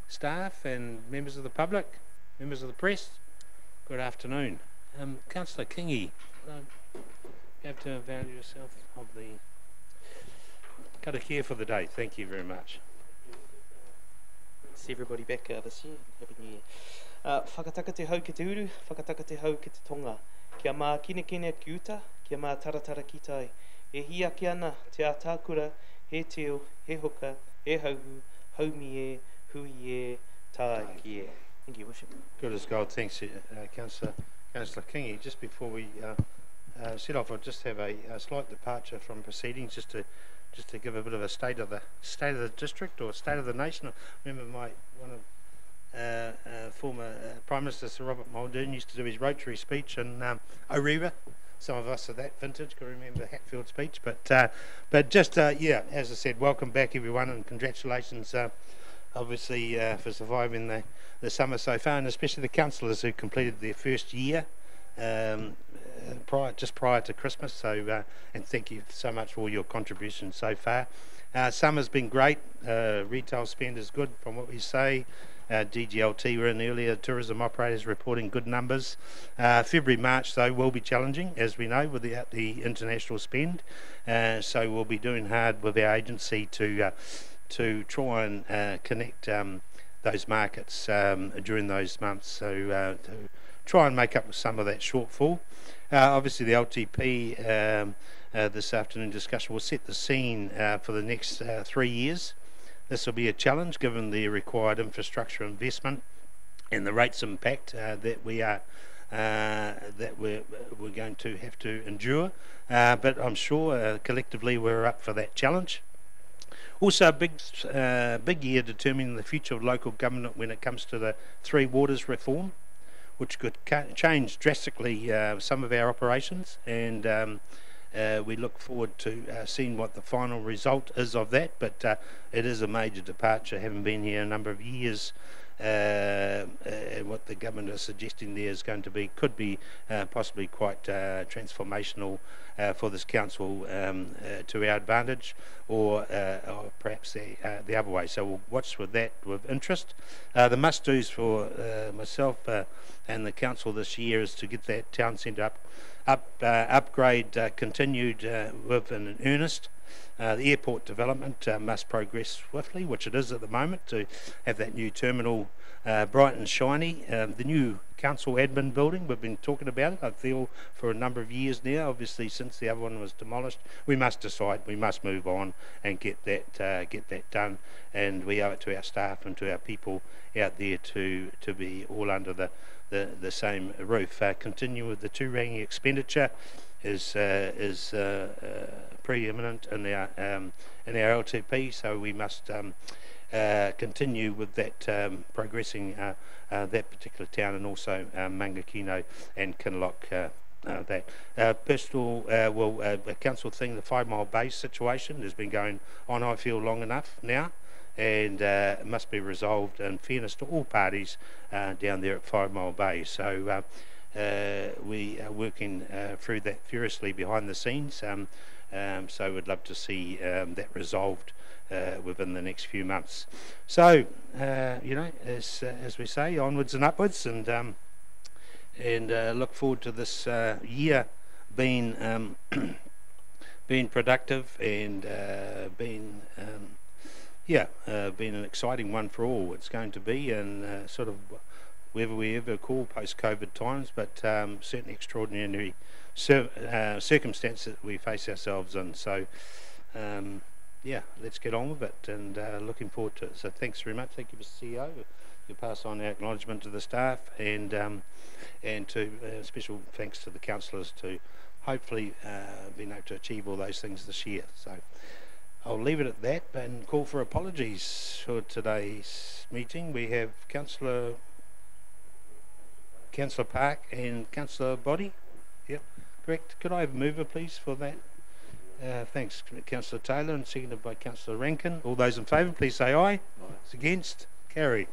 staff and members of the public, members of the press, good afternoon. Councillor Kingi, you have to avail yourself of the karakia for the day. Thank you very much. See everybody back this year. Happy New Year. Whakataka te hau ki te uru, whakataka te hau ki te tonga. Kia mā kine ki uta, kia mā taratara ki tai. E hia ki ana te ātākura, he teo, he hoka, he hauhu, haumi e, hui e, tā ki e. Thank you, Worship. Good as gold. Thanks, Councillor Kingi. Just before we set off, I'll just have a slight departure from proceedings, just to give a bit of a state of the district or state of the nation. I remember one of former Prime Minister Sir Robert Muldoon used to do his rotary speech in Orewa. Some of us of that vintage can remember the Hatfield speech, but just yeah, as I said, welcome back everyone, and congratulations, obviously, for surviving the summer so far, and especially the councillors who completed their first year just prior to Christmas. So and thank you so much for all your contributions so far. Summer's been great. Retail spend is good from what we say. DGLT were in earlier, tourism operators reporting good numbers. February, March though will be challenging, as we know, without the international spend. So we'll be doing hard with our agency to try and connect those markets during those months. So to try and make up some of that shortfall. Obviously the LTP this afternoon discussion will set the scene for the next 3 years. This will be a challenge given the required infrastructure investment and the rates impact that we're going to have to endure. But I'm sure collectively we're up for that challenge. Also a big year determining the future of local government when it comes to the Three Waters reform, which could change drastically some of our operations, and we look forward to seeing what the final result is of that, but it is a major departure, having been here a number of years. What the government is suggesting there is going to be, could be possibly quite transformational for this council to our advantage, or perhaps the other way. So we'll watch with that with interest. The must-dos for myself and the council this year is to get that town centre upgrade continued with in earnest. The airport development must progress swiftly, which it is at the moment, to have that new terminal bright and shiny. The new council admin building, we've been talking about it, I feel, for a number of years now. Obviously, since the other one was demolished, we must decide, we must move on and get that done. And we owe it to our staff and to our people out there to be all under the same roof. Continue with the Turangi expenditure is preeminent in our LTP, so we must continue with that, progressing that particular town, and also Mangakino and Kinloch. That personal council thing, the 5 Mile Bay situation has been going on, I feel, long enough now, and it must be resolved in fairness to all parties down there at 5 Mile Bay. So we are working through that furiously behind the scenes, so we'd love to see that resolved within the next few months. So you know, as we say, onwards and upwards, and look forward to this year being being productive and being an exciting one for all. It's going to be, and sort of whether we ever call post-COVID times, but certainly extraordinary circumstances that we face ourselves in. So yeah, let's get on with it, and looking forward to it. So thanks very much. Thank you, Mr. CEO. You pass on our acknowledgement to the staff, and to special thanks to the councillors to hopefully being able to achieve all those things this year. So I'll leave it at that and call for apologies for today's meeting. We have Councillor Park and Councillor Boddy. Yep, correct. Could I have a mover, please, for that? Thanks, Councillor Taylor, and seconded by Councillor Rankin. All those in favour, please say aye. Aye. Against? Carried.